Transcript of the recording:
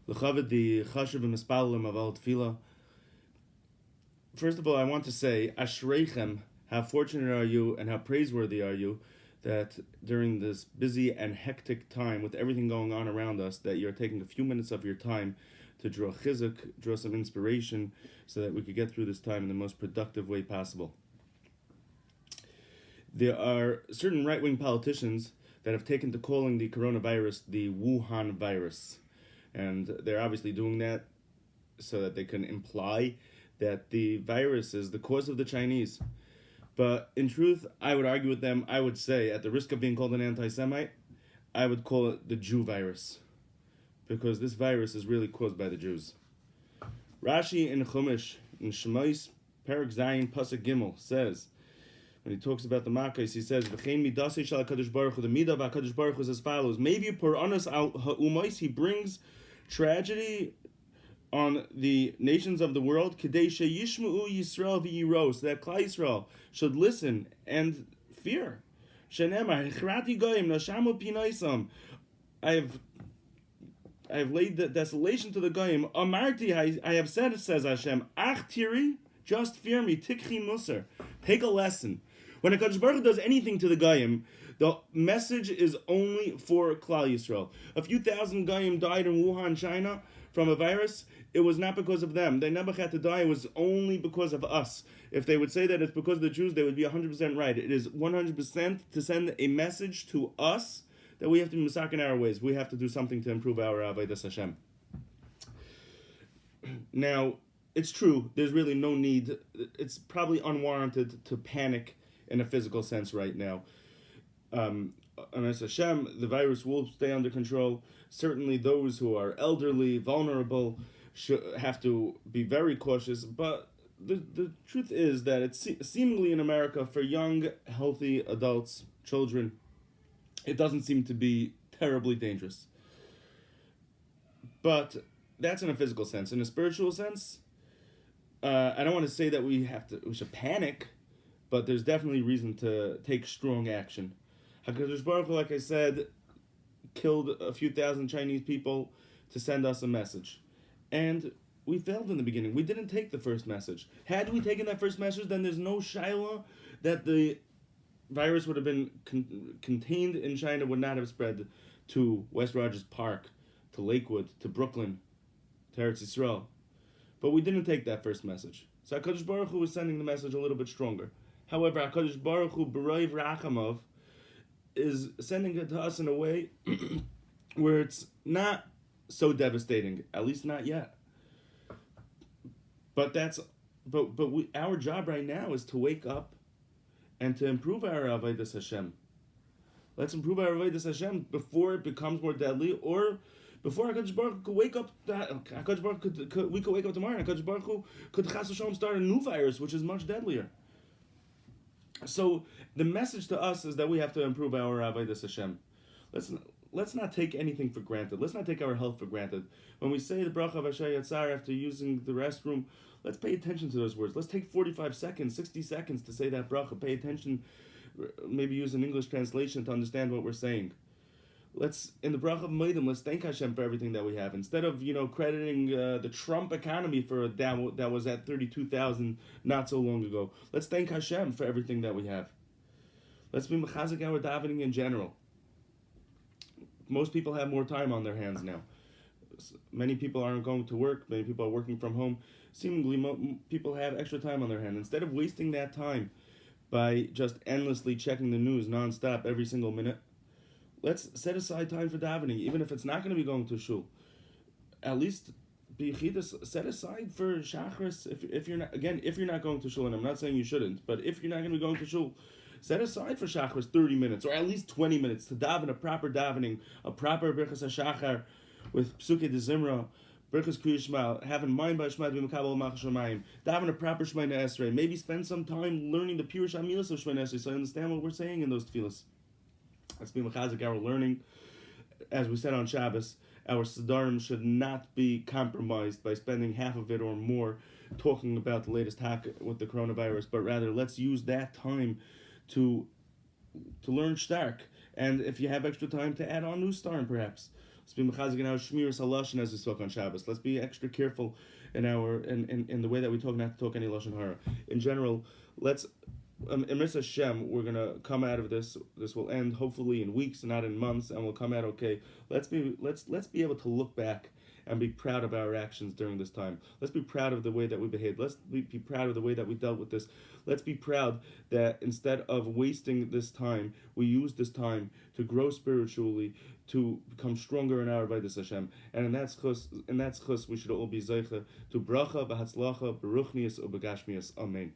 L'chaved the chashuv v'mispalim of al tefillah. First of all, I want to say, Ashreichem, how fortunate are you and how praiseworthy are you that during this busy and hectic time with everything going on around us, that you're taking a few minutes of your time to draw Chizuk, draw some inspiration, so that we could get through this time in the most productive way possible. There are certain right-wing politicians that have taken to calling the coronavirus the Wuhan virus. And they're obviously doing that so that they can imply that the virus is the cause of the Chinese. But in truth, I would argue with them. I would say, at the risk of being called an anti-Semite, I would call it the Jew virus, because this virus is really caused by the Jews. Rashi in Chumash, in Shemais, Perek Zayin, Pasuk Gimel, says, when he talks about the Makkos, he says, "V'chein midasei shel HaKadosh Baruch Hu." The midah of HaKadosh Baruch Hu is as follows: Maybe por anas al ha'umos, he brings tragedy on the nations of the world, Kedei sheyishma'u Yisrael v'yiro, so that Klal Yisrael should listen and fear. Shenemar hechrati goyim nashamu pinaisam. I have laid the desolation to the goyim. Amarti, I have said, it says Hashem, ach tiri, just fear me, tikchi musar, take a lesson. When a HaKadosh Baruch Hu does anything to the goyim, the message is only for Klal Yisrael. A few thousand goyim died in Wuhan, China, from a virus. It was not because of them. They never had to die. It was only because of us. If they would say that it's because of the Jews, they would be 100% right. It is 100% to send a message to us that we have to be masak in our ways. We have to do something to improve our avodas Hashem. Now, it's true. There's really no need. It's probably unwarranted to panic in a physical sense right now. As Hashem, the virus will stay under control. Certainly those who are elderly, vulnerable, should have to be very cautious. But the truth is that it's seemingly in America, for young, healthy adults, children, it doesn't seem to be terribly dangerous. But that's in a physical sense. In a spiritual sense, I don't want to say that we should panic, but there's definitely reason to take strong action. HaKadosh Baruch Hu, like I said, killed a few thousand Chinese people to send us a message. And we failed in the beginning. We didn't take the first message. Had we taken that first message, then there's no shaila that the virus would have been contained in China, would not have spread to West Rogers Park, to Lakewood, to Brooklyn, to Eretz Yisrael. But we didn't take that first message. So HaKadosh Baruch Hu was sending the message a little bit stronger. However, HaKadosh Baruch Hu, B'rov Rachamov, is sending it to us in a way where it's not so devastating, at least not yet. But our job right now is to wake up and to improve our avodas Hashem. Let's improve our avodas Hashem before it becomes more deadly, or before HaKadosh Baruch Hu could wake up. HaKadosh Baruch Hu we could wake up tomorrow, and HaKadosh Baruch Hu could Chas v'Shalom start a new virus, which is much deadlier. So the message to us is that we have to improve our avodas Hashem. Let's not take anything for granted. Let's not take our health for granted. When we say the bracha of Asher Yatzar after using the restroom, let's pay attention to those words. Let's take 45 seconds, 60 seconds to say that bracha. Pay attention, maybe use an English translation to understand what we're saying. In the bracha of Maidim, let's thank Hashem for everything that we have. Instead of, crediting the Trump economy for that was at 32,000 not so long ago. Let's thank Hashem for everything that we have. Let's be mechazik our davening in general. Most people have more time on their hands now. Many people aren't going to work. Many people are working from home. Seemingly, people have extra time on their hands. Instead of wasting that time by just endlessly checking the news nonstop every single minute, let's set aside time for davening, even if it's not going to be going to shul. At least set aside for shachris. If you're not going to shul, and I'm not saying you shouldn't, but if you're not going to be going to shul, set aside for shachris 30 minutes or at least 20 minutes to daven a proper davening, a proper birchas hashachar with psukei de zimra, birchas kriya shema, having mind by shema b'mekabel machas shamayim, daven a proper shema esrei. Maybe spend some time learning the pirush amilas of shema esrei so I understand what we're saying in those tefillas. Let's be mechazik our learning. As we said on Shabbos, our Siddharim should not be compromised by spending half of it or more talking about the latest hack with the coronavirus, but rather let's use that time to learn stark. And if you have extra time, to add on new Starim perhaps. Let's be mechazik in our shmiras halashon as we spoke on Shabbos. Let's be extra careful in the way that we talk, not to talk any lashon hara. In general, let's. In Mitzvah Hashem, we're gonna come out of this. This will end hopefully in weeks, not in months, and we'll come out okay. Let's be able to look back and be proud of our actions during this time. Let's be proud of the way that we behaved. Let's be proud of the way that we dealt with this. Let's be proud that instead of wasting this time, we use this time to grow spiritually, to become stronger in our avodas Hashem. And in that chus, we should all be zeicha to bracha, b'hatzlacha, beruchnius, ubegashmius. Amen.